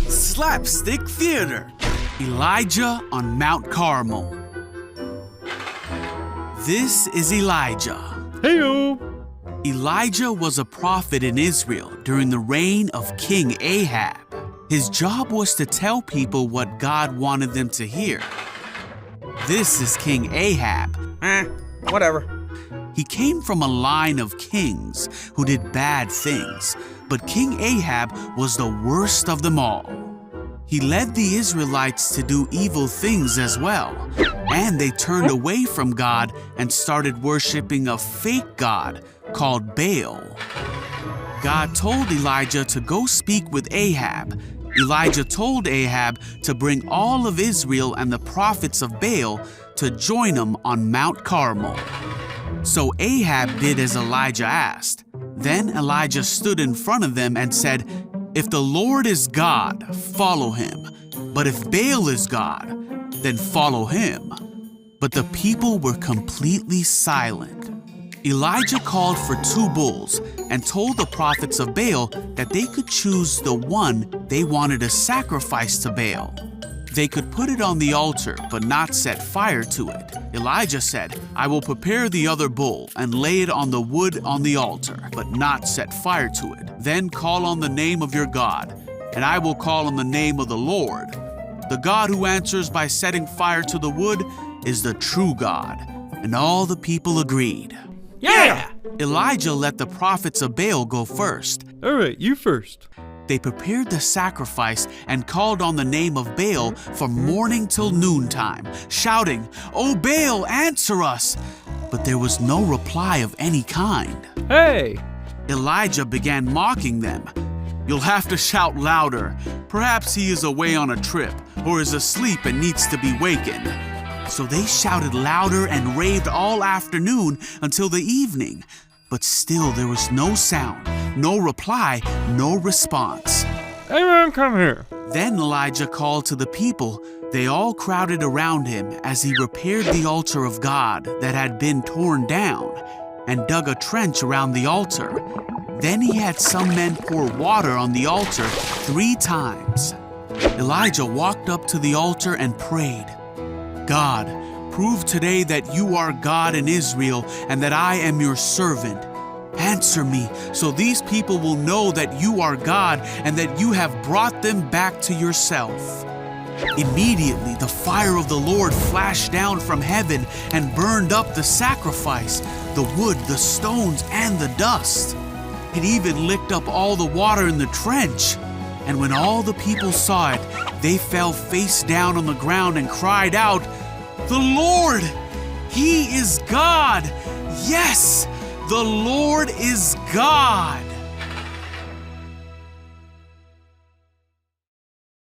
Slapstick Theater. Elijah on Mount Carmel. This is Elijah. Heyo! Elijah was a prophet in Israel during the reign of King Ahab. His job was to tell people what God wanted them to hear. This is King Ahab. Whatever. He came from a line of kings who did bad things, but King Ahab was the worst of them all. He led the Israelites to do evil things as well, and they turned away from God and started worshiping a fake god called Baal. God told Elijah to go speak with Ahab. Elijah told Ahab to bring all of Israel and the prophets of Baal to join him on Mount Carmel. So Ahab did as Elijah asked. Then Elijah stood in front of them and said, "If the Lord is God, follow him. But if Baal is God, then follow him." But the people were completely silent. Elijah called for 2 bulls and told the prophets of Baal that they could choose the one they wanted to sacrifice to Baal. They could put it on the altar but not set fire to it. Elijah said, "I will prepare the other bull and lay it on the wood on the altar, but not set fire to it. Then call on the name of your God, and I will call on the name of the Lord. The God who answers by setting fire to the wood is the true God." And all the people agreed. Yeah! Elijah let the prophets of Baal go first. All right, you first. They prepared the sacrifice and called on the name of Baal from morning till noontime, shouting, "O Baal, answer us!" But there was no reply of any kind. Hey! Elijah began mocking them. "You'll have to shout louder. Perhaps he is away on a trip or is asleep and needs to be wakened." So they shouted louder and raved all afternoon until the evening. But still there was no sound, no reply, no response. Everyone come here. Then Elijah called to the people. They all crowded around him as he repaired the altar of God that had been torn down and dug a trench around the altar. Then he had some men pour water on the altar 3 times. Elijah walked up to the altar and prayed, "God, prove today that you are God in Israel and that I am your servant. Answer me so these people will know that you are God and that you have brought them back to yourself." Immediately, the fire of the Lord flashed down from heaven and burned up the sacrifice, the wood, the stones, and the dust. It even licked up all the water in the trench. And when all the people saw it, they fell face down on the ground and cried out, "The Lord, He is God! Yes, the Lord is God!"